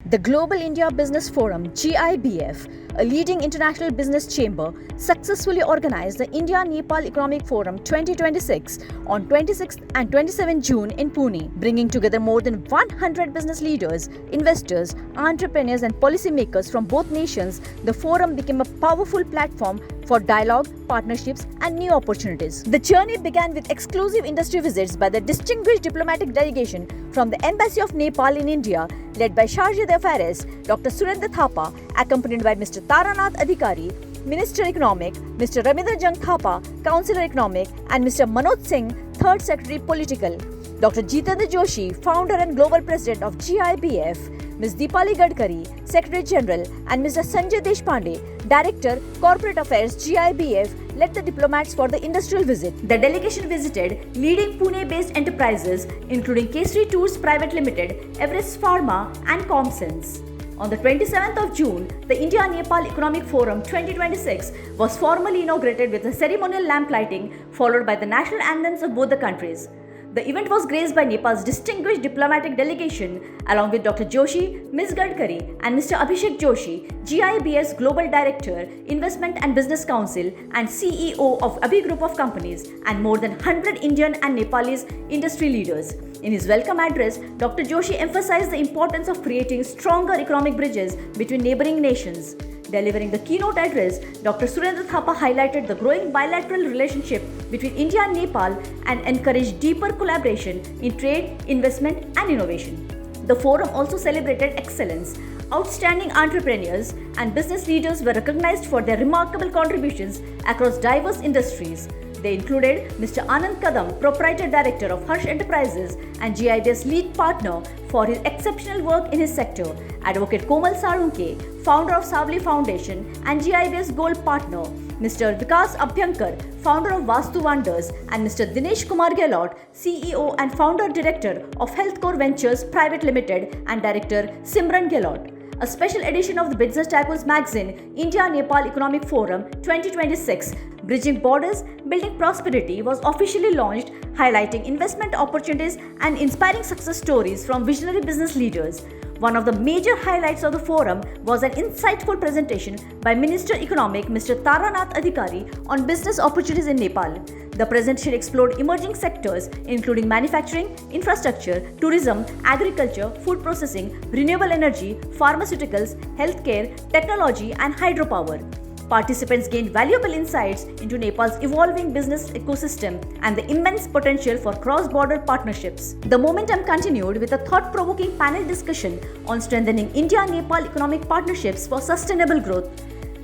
The Global India Business Forum (GIBF), a leading international business chamber, successfully organized the India-Nepal Economic Forum 2026 on 26 and 27 June in Pune, bringing together more than 100 business leaders, investors, entrepreneurs and policymakers from both nations. The forum became a powerful platform for dialogue, partnerships and new opportunities. The journey began with exclusive industry visits by the distinguished diplomatic delegation from the Embassy of Nepal in India, led by Charge d'Affaires Dr. Surendra Thapa, accompanied by Mr. Taranath Adhikari, Minister Economic, Mr. Ramendra Jung Thapa, Councillor Economic, and Mr. Manoj Singh, Third Secretary Political, Dr. Jitendra Joshi, Founder and Global President of GIBF, Ms. Deepali Gadkari, Secretary General, and Mr. Sanjay Deshpande, Director, Corporate Affairs, GIBF, led the diplomats for the industrial visit. The delegation visited leading Pune-based enterprises including Kesari Tours Private Limited, Everest Pharma, and Comsense. On the 27th of June, the India-Nepal Economic Forum 2026 was formally inaugurated with a ceremonial lamp lighting followed by the national anthems of both the countries. The event was graced by Nepal's distinguished diplomatic delegation along with Dr. Joshi, Ms. Gadkari and Mr. Abhishek Joshi, GIBF's Global Director, Investment and Business Council and CEO of Abhi Group of Companies, and more than 100 Indian and Nepalese industry leaders. In his welcome address, Dr. Joshi emphasized the importance of creating stronger economic bridges between neighboring nations. Delivering the keynote address, Dr. Surendra Thapa highlighted the growing bilateral relationship between India and Nepal and encouraged deeper collaboration in trade, investment, and innovation. The forum also celebrated excellence. Outstanding entrepreneurs and business leaders were recognized for their remarkable contributions across diverse industries. They included Mr. Anand Kadam, Proprietor Director of Harsh Enterprises and GIBF's lead partner for his exceptional work in his sector, Advocate Komal Sarunke, Founder of Savli Foundation and GIBF's Gold Partner, Mr. Vikas Abhyankar, Founder of Vastu Wonders, and Mr. Dinesh Kumar Gehlot, CEO and Founder Director of Healthcore Ventures Private Limited and Director Simran Gehlot. A special edition of the Business Tycoons magazine, India-Nepal Economic Forum 2026, Bridging Borders, Building Prosperity, was officially launched, highlighting investment opportunities and inspiring success stories from visionary business leaders. One of the major highlights of the forum was an insightful presentation by Minister Economic Mr. Taranath Adhikari on business opportunities in Nepal. The presentation explored emerging sectors including manufacturing, infrastructure, tourism, agriculture, food processing, renewable energy, pharmaceuticals, healthcare, technology, and hydropower. Participants gained valuable insights into Nepal's evolving business ecosystem and the immense potential for cross-border partnerships. The momentum continued with a thought-provoking panel discussion on strengthening India-Nepal economic partnerships for sustainable growth.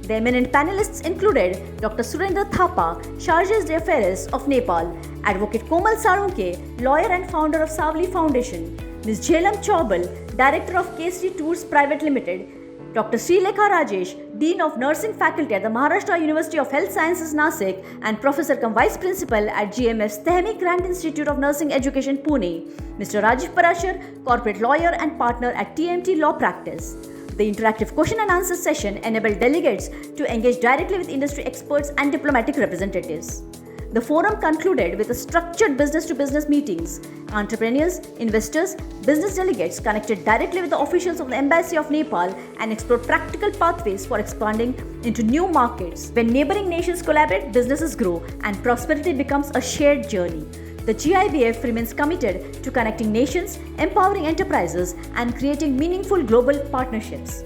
The eminent panelists included Dr. Surendra Thapa, Charge d'Affaires of Nepal, Advocate Komal Sarunke, lawyer and founder of Savli Foundation, Ms. Jhelam Chaubal, Director of Kesari Tours Private Limited, Dr. Srilekha Rajesh, Dean of Nursing Faculty at the Maharashtra University of Health Sciences Nasik and Professor cum Vice Principal at GMF's Tehmi Grant Institute of Nursing Education Pune, Mr. Rajiv Parashar, Corporate Lawyer and Partner at TMT Law Practice. The interactive question and answer session enabled delegates to engage directly with industry experts and diplomatic representatives. The forum concluded with a structured business-to-business meetings. Entrepreneurs, investors, business delegates connected directly with the officials of the Embassy of Nepal and explored practical pathways for expanding into new markets. When neighboring nations collaborate, businesses grow and prosperity becomes a shared journey. The GIBF remains committed to connecting nations, empowering enterprises, and creating meaningful global partnerships.